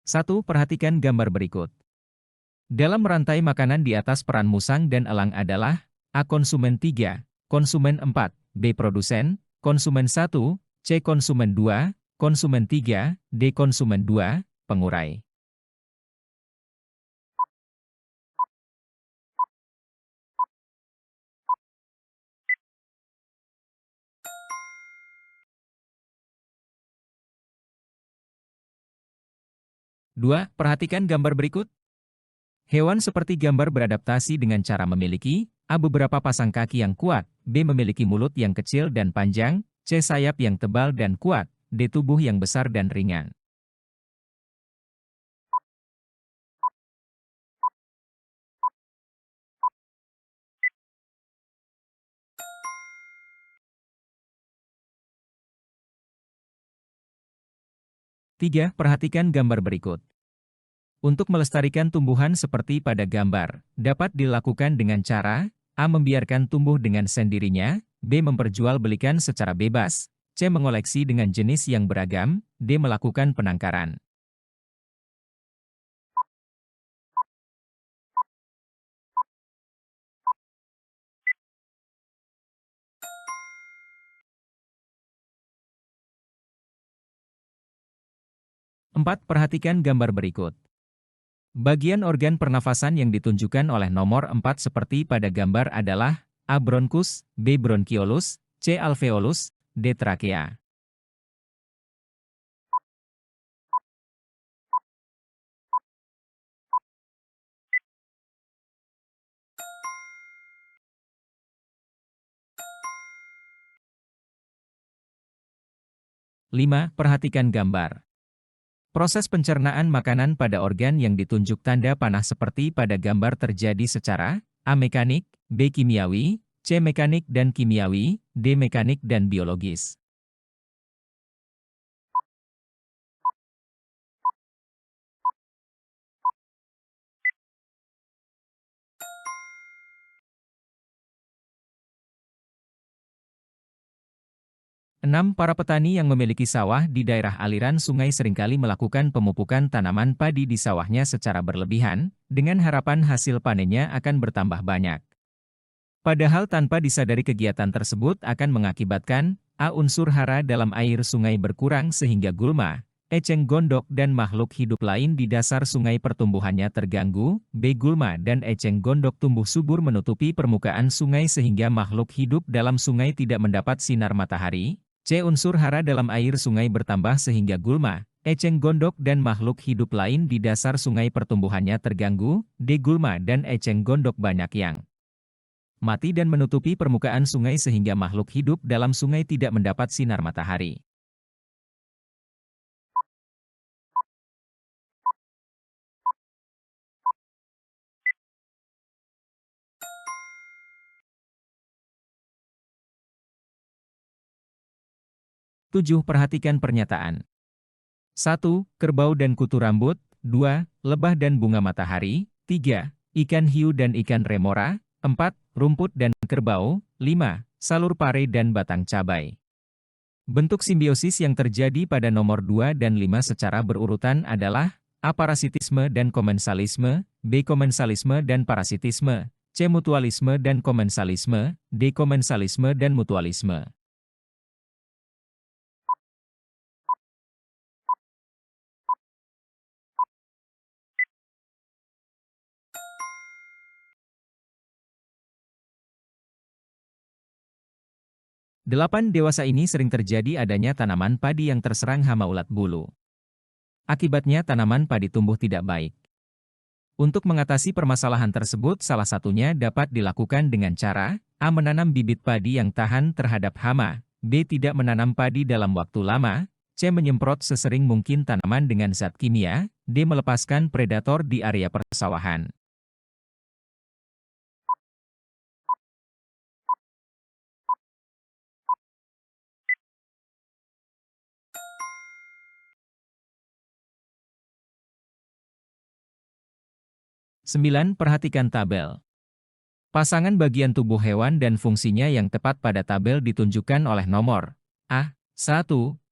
1. Perhatikan gambar berikut. Dalam rantai makanan di atas peran musang dan elang adalah A. Konsumen 3, konsumen 4, B. Produsen, konsumen 1, C. Konsumen 2, konsumen 3, D. Konsumen 2, pengurai. Dua. Perhatikan gambar berikut. Hewan seperti gambar beradaptasi dengan cara memiliki A. Beberapa pasang kaki yang kuat, B. Memiliki mulut yang kecil dan panjang, C. Sayap yang tebal dan kuat, D. Tubuh yang besar dan ringan. Tiga. Perhatikan gambar berikut. Untuk melestarikan tumbuhan seperti pada gambar, dapat dilakukan dengan cara A. Membiarkan tumbuh dengan sendirinya, B. Memperjualbelikan secara bebas, C. Mengoleksi dengan jenis yang beragam, D. Melakukan penangkaran. Empat. Perhatikan gambar berikut. Bagian organ pernafasan yang ditunjukkan oleh nomor 4 seperti pada gambar adalah A. Bronkus, B. Bronkiolus, C. Alveolus, D. Trakea. Lima. Perhatikan gambar. Proses pencernaan makanan pada organ yang ditunjuk tanda panah seperti pada gambar terjadi secara A. Mekanik, B. Kimiawi, C. Mekanik dan kimiawi, D. Mekanik dan biologis. Enam. Para petani yang memiliki sawah di daerah aliran sungai seringkali melakukan pemupukan tanaman padi di sawahnya secara berlebihan, dengan harapan hasil panennya akan bertambah banyak. Padahal tanpa disadari kegiatan tersebut akan mengakibatkan A. Unsur hara dalam air sungai berkurang sehingga gulma, eceng gondok dan makhluk hidup lain di dasar sungai pertumbuhannya terganggu, B. Gulma dan eceng gondok tumbuh subur menutupi permukaan sungai sehingga makhluk hidup dalam sungai tidak mendapat sinar matahari, C. Unsur hara dalam air sungai bertambah sehingga gulma, eceng gondok dan makhluk hidup lain di dasar sungai pertumbuhannya terganggu, D. Gulma dan eceng gondok banyak yang mati dan menutupi permukaan sungai sehingga makhluk hidup dalam sungai tidak mendapat sinar matahari. Tujuh. Perhatikan pernyataan. 1. Kerbau dan kutu rambut. 2. Lebah dan bunga matahari. 3. Ikan hiu dan ikan remora. 4. Rumput dan kerbau. 5. Salur pare dan batang cabai. Bentuk simbiosis yang terjadi pada nomor 2 dan 5 secara berurutan adalah A. Parasitisme dan komensalisme, B. Komensalisme dan parasitisme, C. Mutualisme dan komensalisme, D. Komensalisme dan mutualisme. Delapan. Dewasa ini sering terjadi adanya tanaman padi yang terserang hama ulat bulu. Akibatnya tanaman padi tumbuh tidak baik. Untuk mengatasi permasalahan tersebut salah satunya dapat dilakukan dengan cara A. Menanam bibit padi yang tahan terhadap hama, B. Tidak menanam padi dalam waktu lama, C. Menyemprot sesering mungkin tanaman dengan zat kimia, D. Melepaskan predator di area persawahan. 9. Perhatikan tabel. Pasangan bagian tubuh hewan dan fungsinya yang tepat pada tabel ditunjukkan oleh nomor A, 1,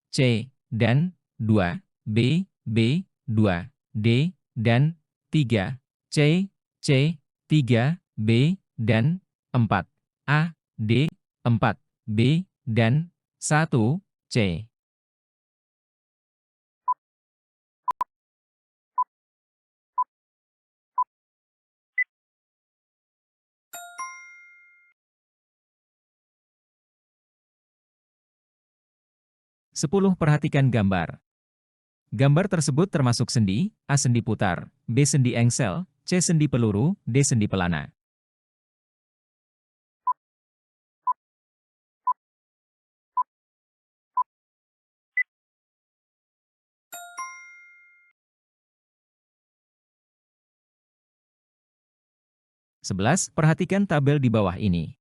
C, dan 2, B, 2, D, dan 3, C, C, 3, B, dan 4, A, D, 4, B, dan 1, C. 10. Perhatikan gambar. Gambar tersebut termasuk sendi: A. Sendi putar, B. Sendi engsel, C. Sendi peluru, D. Sendi pelana. 11. Perhatikan tabel di bawah ini.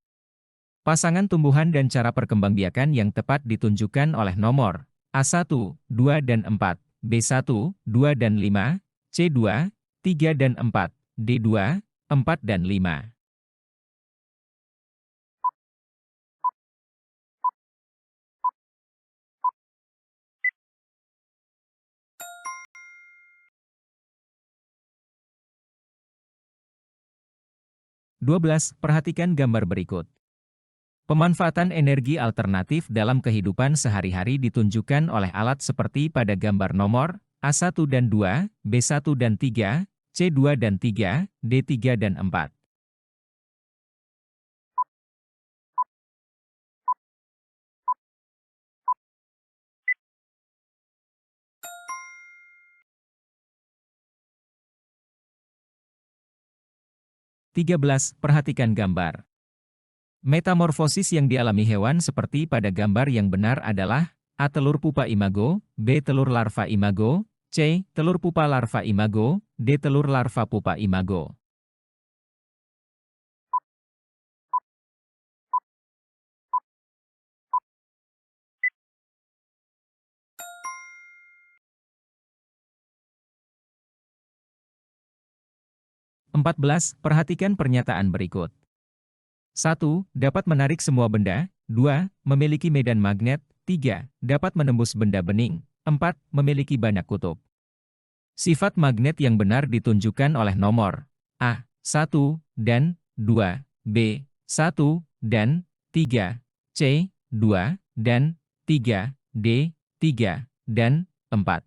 Pasangan tumbuhan dan cara perkembangbiakan yang tepat ditunjukkan oleh nomor A1, 2 dan 4, B1, 2 dan 5, C2, 3 dan 4, D2, 4 dan 5. 12. Perhatikan gambar berikut. Pemanfaatan energi alternatif dalam kehidupan sehari-hari ditunjukkan oleh alat seperti pada gambar nomor A1 dan 2, B1 dan 3, C2 dan 3, D3 dan 4. 13. Perhatikan gambar. Metamorfosis yang dialami hewan seperti pada gambar yang benar adalah A. Telur pupa imago, B. Telur larva imago, C. Telur pupa larva imago, D. Telur larva pupa imago. 14. Perhatikan pernyataan berikut. 1. Dapat menarik semua benda. 2. Memiliki medan magnet. 3. Dapat menembus benda bening. 4. Memiliki banyak kutub. Sifat magnet yang benar ditunjukkan oleh nomor A1 dan 2, B1 dan 3, C2 dan 3, D3 dan 4.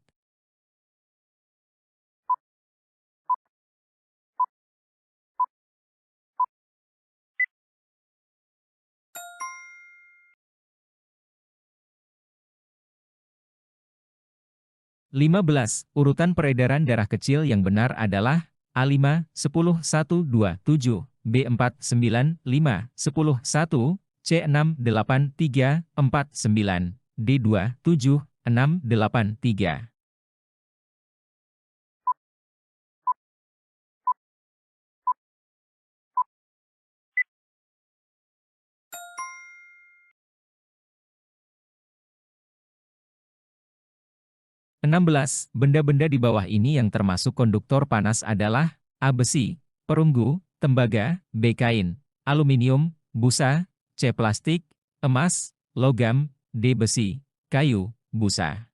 15. Urutan peredaran darah kecil yang benar adalah A5, 10, 1, 2, 7, B4, 9, 5, 10, 1, C6, 8, 3, 4, 9, D2, 7, 6, 8, 3. 16. Benda-benda di bawah ini yang termasuk konduktor panas adalah A. Besi, perunggu, tembaga, B. Kain, aluminium, busa, C. Plastik, emas, logam, D. Besi, kayu, busa.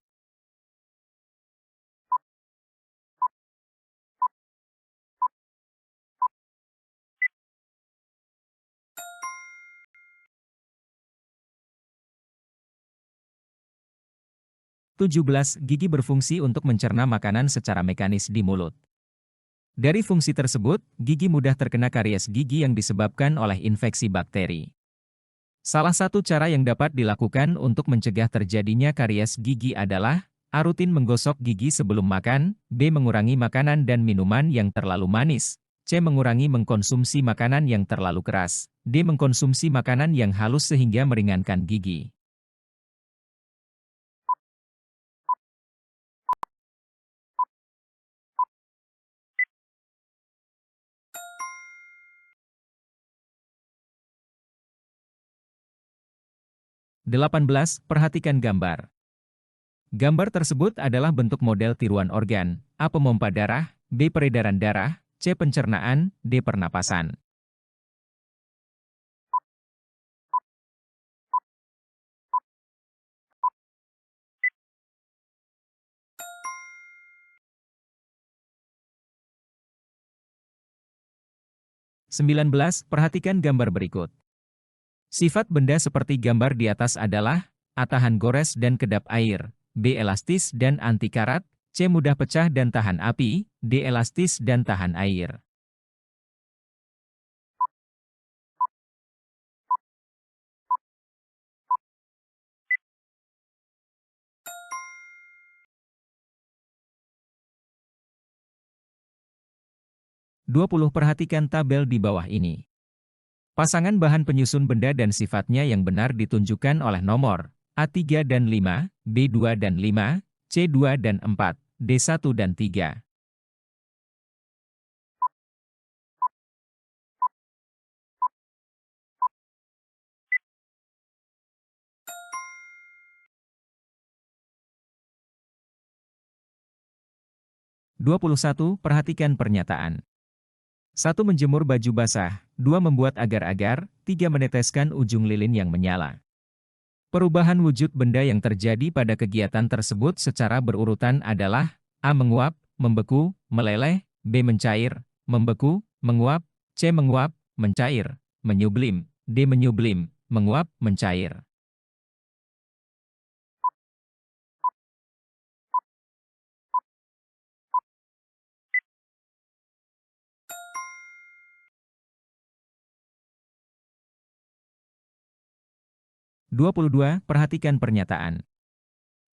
17. Gigi berfungsi untuk mencerna makanan secara mekanis di mulut. Dari fungsi tersebut, gigi mudah terkena karies gigi yang disebabkan oleh infeksi bakteri. Salah satu cara yang dapat dilakukan untuk mencegah terjadinya karies gigi adalah A. Rutin menggosok gigi sebelum makan, B. Mengurangi makanan dan minuman yang terlalu manis, C. Mengurangi mengkonsumsi makanan yang terlalu keras, D. Mengkonsumsi makanan yang halus sehingga meringankan gigi. 18. Perhatikan gambar. Gambar tersebut adalah bentuk model tiruan organ, A. Pemompa darah, B. Peredaran darah, C. Pencernaan, D. Pernapasan. 19. Perhatikan gambar berikut. Sifat benda seperti gambar di atas adalah A. Tahan gores dan kedap air, B. Elastis dan anti karat, C. Mudah pecah dan tahan api, D. Elastis dan tahan air. Perhatikan tabel di bawah ini. Pasangan bahan penyusun benda dan sifatnya yang benar ditunjukkan oleh nomor A3 dan 5, B2 dan 5, C2 dan 4, D1 dan 3. Perhatikan pernyataan. 1. Menjemur baju basah, 2. Membuat agar-agar, 3. Meneteskan ujung lilin yang menyala. Perubahan wujud benda yang terjadi pada kegiatan tersebut secara berurutan adalah A. Menguap, membeku, meleleh, B. Mencair, membeku, menguap, C. Menguap, mencair, menyublim, D. Menyublim, menguap, mencair. 22. Perhatikan pernyataan.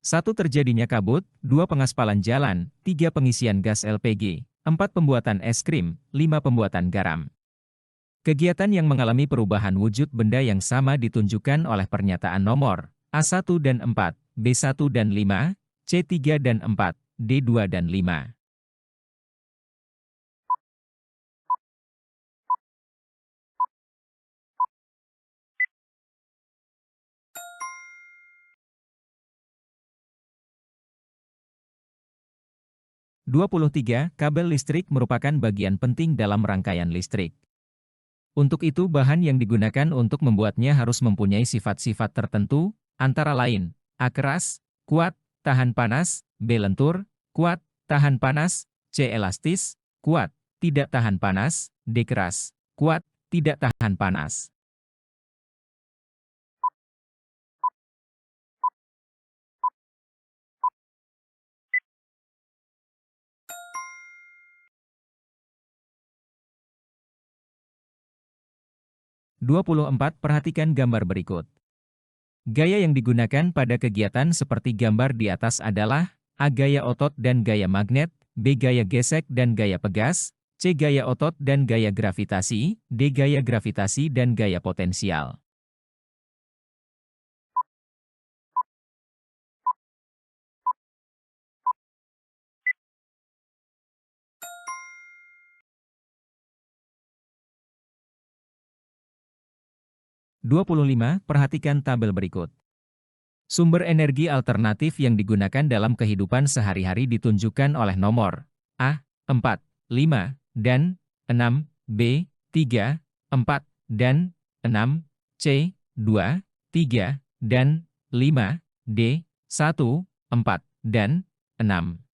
1. Terjadinya kabut, 2. Pengaspalan jalan, 3. Pengisian gas LPG, 4. Pembuatan es krim, 5. Pembuatan garam. Kegiatan yang mengalami perubahan wujud benda yang sama ditunjukkan oleh pernyataan nomor A1 dan 4, B1 dan 5, C3 dan 4, D2 dan 5. 23. Kabel listrik merupakan bagian penting dalam rangkaian listrik. Untuk itu bahan yang digunakan untuk membuatnya harus mempunyai sifat-sifat tertentu, antara lain, A. Keras, kuat, tahan panas, B. Lentur, kuat, tahan panas, C. Elastis, kuat, tidak tahan panas, D. Keras, kuat, tidak tahan panas. 24. Perhatikan gambar berikut. Gaya yang digunakan pada kegiatan seperti gambar di atas adalah A. Gaya otot dan gaya magnet, B. Gaya gesek dan gaya pegas, C. Gaya otot dan gaya gravitasi, D. Gaya gravitasi dan gaya potensial. 25. Perhatikan tabel berikut. Sumber energi alternatif yang digunakan dalam kehidupan sehari-hari ditunjukkan oleh nomor A. 4, 5, dan 6, B. 3, 4, dan 6, C. 2, 3, dan 5, D. 1, 4, dan 6.